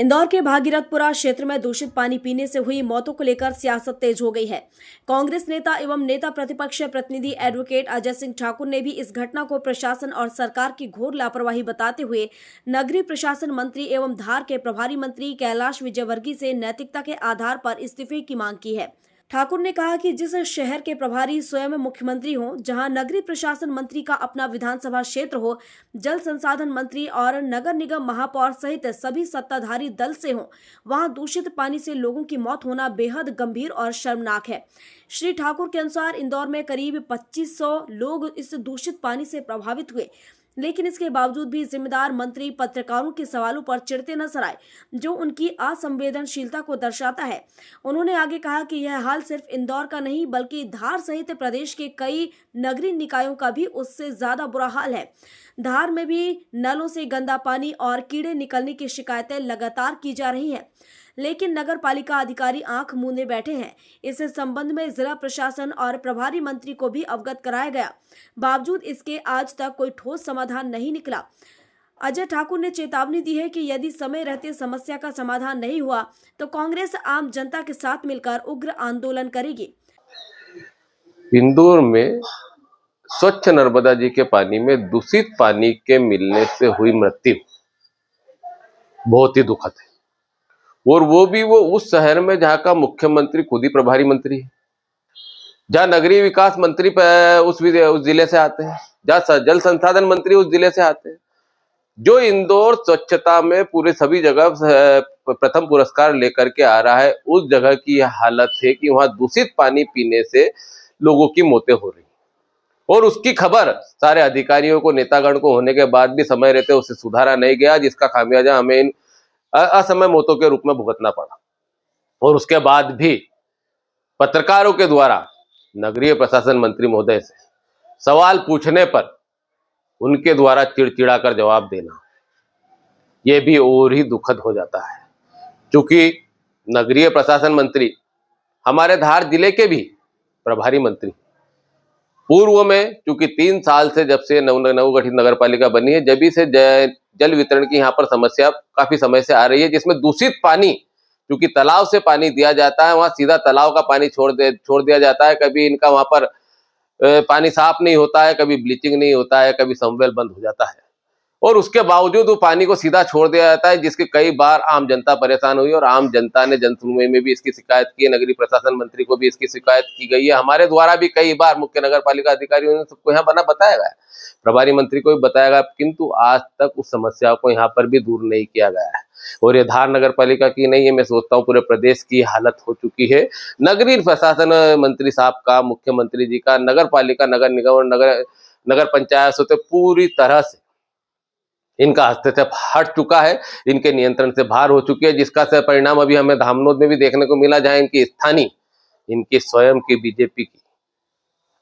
इंदौर के भागीरथपुरा क्षेत्र में दूषित पानी पीने से हुई मौतों को लेकर सियासत तेज हो गई है। कांग्रेस नेता एवं नेता प्रतिपक्ष प्रतिनिधि एडवोकेट अजय सिंह ठाकुर ने भी इस घटना को प्रशासन और सरकार की घोर लापरवाही बताते हुए नगरीय प्रशासन मंत्री एवं धार के प्रभारी मंत्री कैलाश विजयवर्गीय से नैतिकता के आधार पर इस्तीफे की मांग की है। ठाकुर ने कहा कि जिस शहर के प्रभारी स्वयं मुख्यमंत्री हो, जहां नगरीय प्रशासन मंत्री का अपना विधानसभा क्षेत्र हो, जल संसाधन मंत्री और नगर निगम महापौर सहित सभी सत्ताधारी दल से हो, वहां दूषित पानी से लोगों की मौत होना बेहद गंभीर और शर्मनाक है। श्री ठाकुर के अनुसार इंदौर में करीब 2500 लोग इस दूषित पानी से प्रभावित हुए, लेकिन इसके बावजूद भी जिम्मेदार मंत्री पत्रकारों के सवालों पर चिढ़ते नजर आए, जो उनकी असंवेदनशीलता को दर्शाता है। उन्होंने आगे कहा कि यह हाल सिर्फ इंदौर का नहीं बल्कि धार सहित प्रदेश के कई नगरीय निकायों का भी उससे ज्यादा बुरा हाल है। धार में भी नलों से गंदा पानी और कीड़े निकलने की शिकायतें लगातार की जा रही हैं, लेकिन नगर पालिका अधिकारी आंख मूंदे बैठे हैं। इस संबंध में जिला प्रशासन और प्रभारी मंत्री को भी अवगत कराया गया, बावजूद इसके आज तक कोई ठोस समाधान नहीं निकला। अजय ठाकुर ने चेतावनी दी है कि यदि समय रहते समस्या का समाधान नहीं हुआ तो कांग्रेस आम जनता के साथ मिलकर उग्र आंदोलन करेगी। इंदौर में स्वच्छ नर्मदा जी के पानी में दूषित पानी के मिलने से हुई मृत्यु बहुत ही दुखद है, और वो भी उस शहर में जहाँ का मुख्यमंत्री खुद ही प्रभारी मंत्री है, जहाँ नगरीय विकास मंत्री उस जिले से आते हैं, जहाँ जल संसाधन मंत्री उस जिले से आते हैं। जो इंदौर स्वच्छता में पूरे सभी जगह प्रथम पुरस्कार लेकर के आ रहा है, उस जगह की यह हालत है कि वहां दूषित पानी पीने से लोगों की मौतें हो रही, और उसकी खबर सारे अधिकारियों को, नेतागण को होने के बाद भी समय रहते उसे सुधारा नहीं गया, जिसका खामियाजा हमें इन असमय मौतों के रूप में भुगतना पड़ा। और उसके बाद भी पत्रकारों के द्वारा नगरीय प्रशासन मंत्री महोदय से सवाल पूछने पर उनके द्वारा चिड़चिड़ा कर जवाब देना, यह भी और ही दुखद हो जाता है। क्योंकि नगरीय प्रशासन मंत्री हमारे धार जिले के भी प्रभारी मंत्री, पूर्व में चूंकि 3 साल से जब से नवगठित नगर पालिका बनी है, जब से जल वितरण की यहाँ पर समस्या काफी समय से आ रही है, जिसमें दूषित पानी, क्योंकि तालाब से पानी दिया जाता है, वहां सीधा तालाब का पानी छोड़ दिया जाता है। कभी इनका वहां पर पानी साफ नहीं होता है, कभी ब्लीचिंग नहीं होता है, कभी समवेल बंद हो जाता है, और उसके बावजूद वो पानी को सीधा छोड़ दिया जाता है, जिसके कई बार आम जनता परेशान हुई, और आम जनता ने जनसुनवाई में भी इसकी शिकायत की है। नगरीय प्रशासन मंत्री को भी इसकी शिकायत की गई है, हमारे द्वारा भी कई बार मुख्य नगर पालिका अधिकारियों ने सबको यहाँ बताया गया, प्रभारी मंत्री को भी बताया गया, किंतु आज तक उस समस्या को यहाँ पर भी दूर नहीं किया गया है। और ये धार नगर पालिका की नहीं है, मैं सोचता हूँ पूरे प्रदेश की हालत हो चुकी है। नगरीय प्रशासन मंत्री साहब का, मुख्यमंत्री जी का, नगर पालिका, नगर निगम और नगर पंचायत से पूरी तरह से इनका हस्तक्षेप हट चुका है, इनके नियंत्रण से बाहर हो चुकी है, जिसका परिणाम अभी हमें धामनोद में भी देखने को मिला, जहां इनकी स्थानीय, इनकी स्वयं की बीजेपी की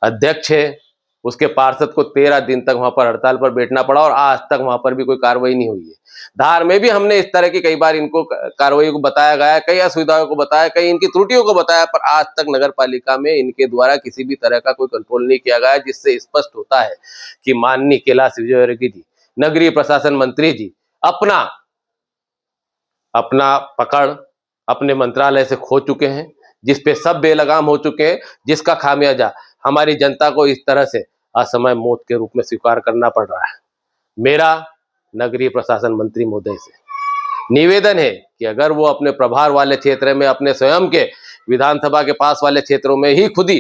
अध्यक्ष है, उसके पार्षद को 13 दिन तक वहां पर हड़ताल पर बैठना पड़ा, और आज तक वहां पर भी कोई कार्रवाई नहीं हुई है। धार में भी हमने इस तरह की कई बार इनको कार्रवाई को बताया गया है, कई असुविधाओं को बताया, कई इनकी त्रुटियों को बताया, पर आज तक नगर पालिका में इनके द्वारा किसी भी तरह का कोई कंट्रोल नहीं किया गया है, जिससे स्पष्ट होता है कि माननीय कैलाश विजयवर्गीय जी, नगरीय प्रशासन मंत्री जी अपना पकड़ अपने मंत्रालय से खो चुके हैं, जिसपे सब बेलगाम हो चुके हैं, जिसका खामियाजा हमारी जनता को इस तरह से असमय मौत के रूप में स्वीकार करना पड़ रहा है। मेरा नगरीय प्रशासन मंत्री महोदय से निवेदन है कि अगर वो अपने प्रभार वाले क्षेत्र में, अपने स्वयं के विधानसभा के पास वाले क्षेत्रों में ही खुद ही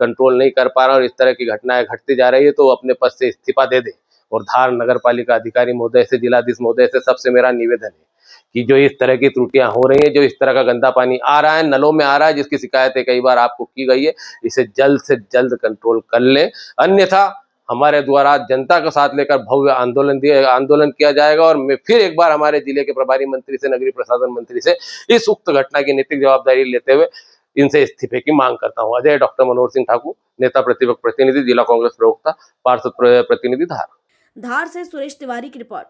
कंट्रोल नहीं कर पा रहा और इस तरह की घटनाएं घटती जा रही है, तो वो अपने पद से इस्तीफा दे दे। और धार नगर पालिका अधिकारी महोदय से, जिलाधीश महोदय से, सबसे मेरा निवेदन है कि जो इस तरह की त्रुटियां हो रही हैं, जो इस तरह का गंदा पानी आ रहा है, नलों में आ रहा है, जिसकी शिकायतें कई बार आपको की गई है, इसे जल्द से जल्द कंट्रोल कर लें, अन्यथा हमारे द्वारा जनता को साथ लेकर भव्य आंदोलन किया जाएगा। और मैं फिर एक बार हमारे जिले के प्रभारी मंत्री से, नगरीय प्रशासन मंत्री से इस उक्त घटना की नैतिक जवाबदारी लेते हुए इनसे इस्तीफे की मांग करता हूं। अजय डॉक्टर मनोहर सिंह ठाकुर, नेता प्रतिपक्ष प्रतिनिधि, जिला कांग्रेस प्रवक्ता, पार्षद प्रतिनिधि, धार। धार से सुरेश तिवारी की रिपोर्ट।